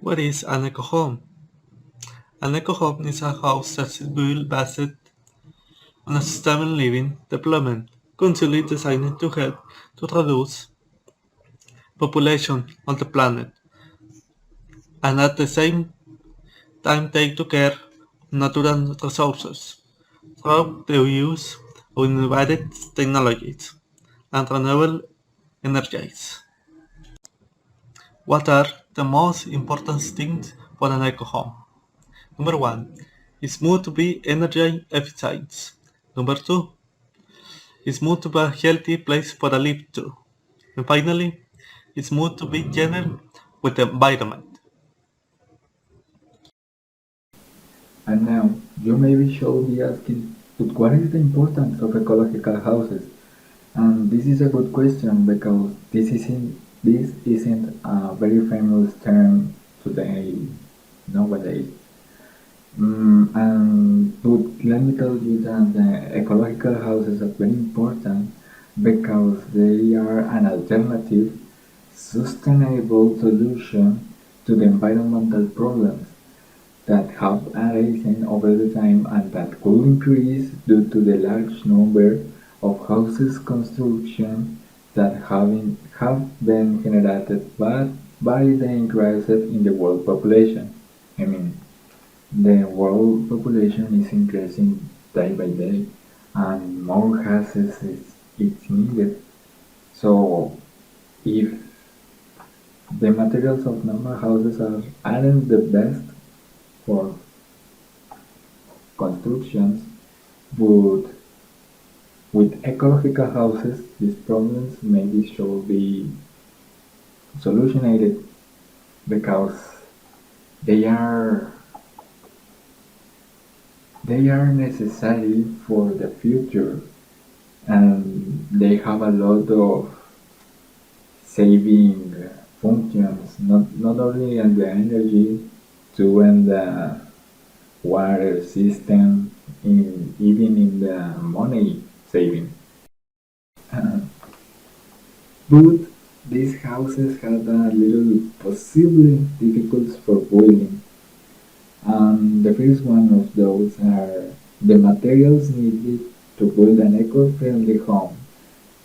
What is an eco-home? An eco-home is a house that is built based on a sustainable living development, consciously designed to help to reduce population on the planet and at the same time take to care of natural resources through the use of innovative technologies and renewable energies. What are the most important things for an eco-home? Number one, it's moved to be energy efficient. Number two, it's moved to be a healthy place for a live to. And finally, it's moved to be general with the environment. And now, you maybe should be asking, but what is the importance of ecological houses? And this is a good question because this isn't a very famous term today nowadays. But let me tell you that the ecological houses are very important because they are an alternative, sustainable solution to the environmental problems that have arisen over the time and that could increase due to the large number of houses construction that have been generated by the increase in the world population. I mean, the world population is increasing day by day and more houses is needed. So if the materials of normal houses aren't the best for constructions, but with ecological houses, these problems maybe should be solutioned because they are they are necessary for the future and they have a lot of saving functions, not only in the energy, to in the water system, even in the money saving. But these houses had a little possibly difficult for building. The first one of those are the materials needed to build an eco-friendly home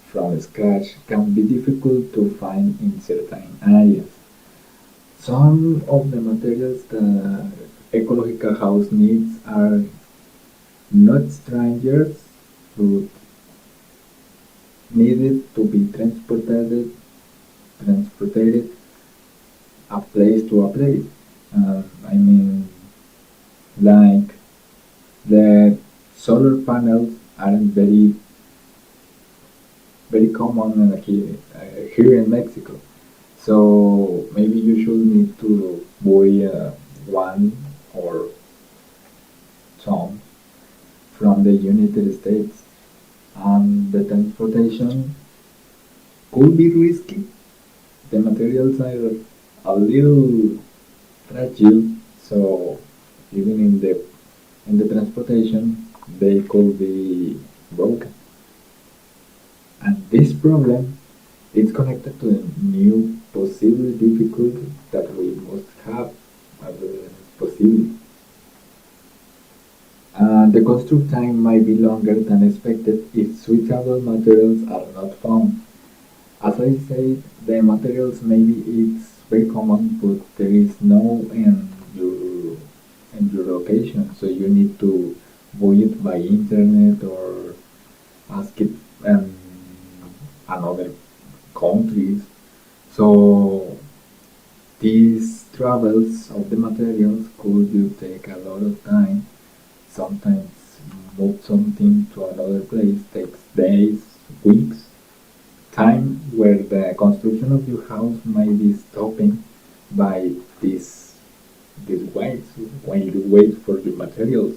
from scratch can be difficult to find in certain areas. Some of the materials the ecological house needs are not strangers, but needed to be transported a place to a place. I mean, like the solar panels aren't very common here in Mexico. So maybe you should need to buy one or some from the United States. The transportation could be risky. The materials are a little fragile, so even in the transportation they could be broken. And this problem is connected to a new possible difficulty that we must have as a possibility. The construct time might be longer than expected if suitable materials are not found. As I said, the materials maybe it's very common, but there is no in your location, so you need to buy it by internet or ask it in another countries. So these travels of the materials could you take a lot of time. Sometimes move something to another place takes days, weeks, time where the construction of your house might be stopping by this wait when you wait for the materials.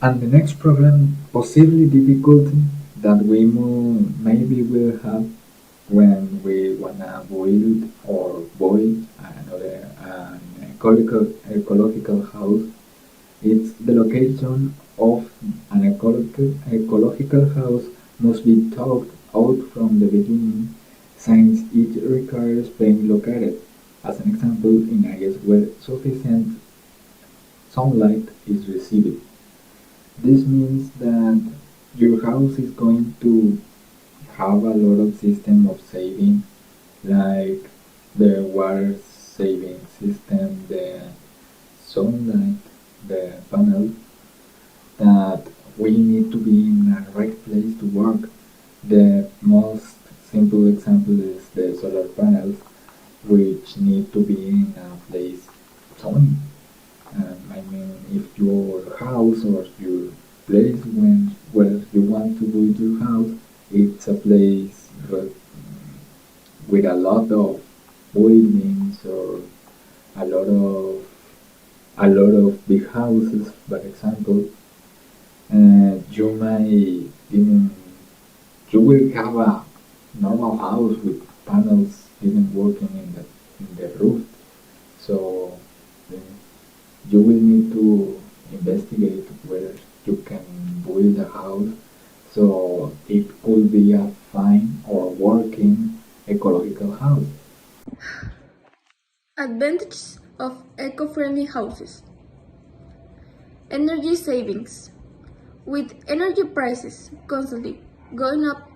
And the next problem, possibly difficulty that maybe will have when we wanna build or buy another ecological house, it's the location of an ecological house must be thought out from the beginning since it requires being located. As an example, in areas where sufficient sunlight is received. This means that your house is going to have a lot of system of saving, like the water saving system, the sunlight, the panel, that we need to be in a right place to work. The most simple example is the solar panels, which need to be in a place sunny. I mean, if your house or your place where you want to build your house, it's a place with a lot of buildings or a lot of a lot of big houses, for example, you may even you will have a normal house with panels even working in the roof. So uh, you will need to investigate where you can build a house so it could be a fine or working ecological house. Advantages of eco-friendly houses. Energy savings. With energy prices constantly going up,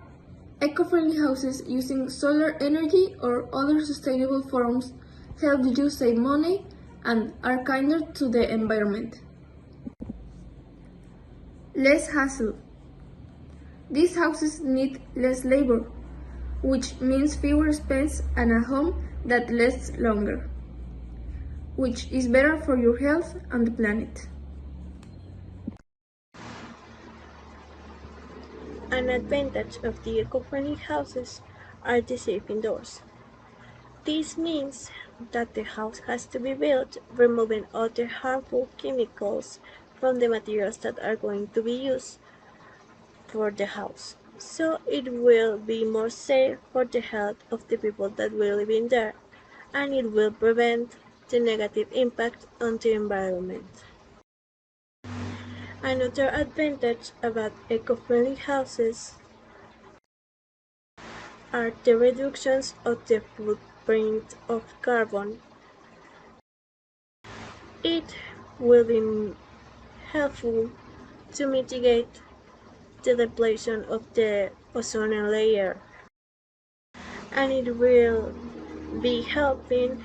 eco-friendly houses using solar energy or other sustainable forms help you save money and are kinder to the environment. Less hassle. These houses need less labor, which means fewer expense and a home that lasts longer, which is better for your health and the planet. An advantage of the eco-friendly houses are the safe indoors. This means that the house has to be built removing other harmful chemicals from the materials that are going to be used for the house. So it will be more safe for the health of the people that will live in there, and it will prevent the negative impact on the environment. Another advantage about eco-friendly houses are the reductions of the footprint of carbon. It will be helpful to mitigate the depletion of the ozone layer, and it will be helping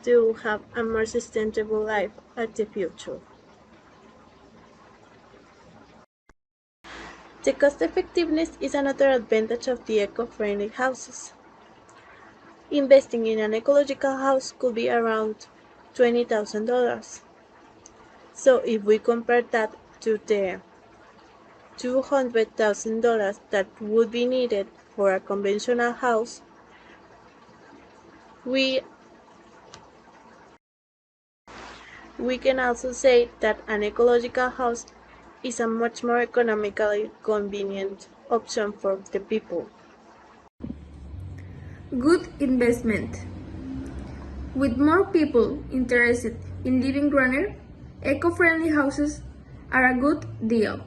to have a more sustainable life at the future. The cost effectiveness is another advantage of the eco-friendly houses. Investing in an ecological house could be around $20,000. So if we compare that to the $200,000 that would be needed for a conventional house, we we can also say that an ecological house is a much more economically convenient option for the people. Good investment. With more people interested in living greener, eco-friendly houses are a good deal.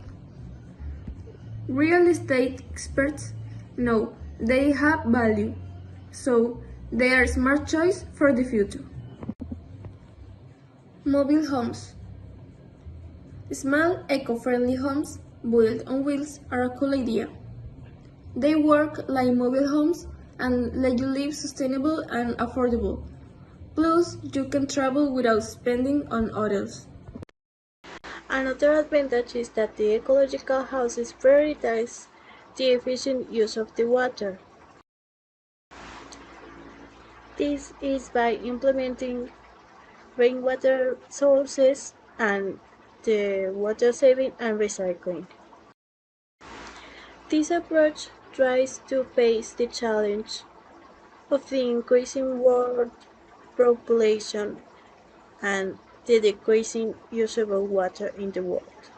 Real estate experts know they have value, so they are a smart choice for the future. Mobile homes. Small eco-friendly homes built on wheels are a cool idea. They work like mobile homes and let you live sustainable and affordable. Plus, you can travel without spending on hotels. Another advantage is that the ecological houses prioritize the efficient use of the water. This is by implementing rainwater sources and the water saving and recycling. This approach tries to face the challenge of the increasing world population and the decreasing usable water in the world.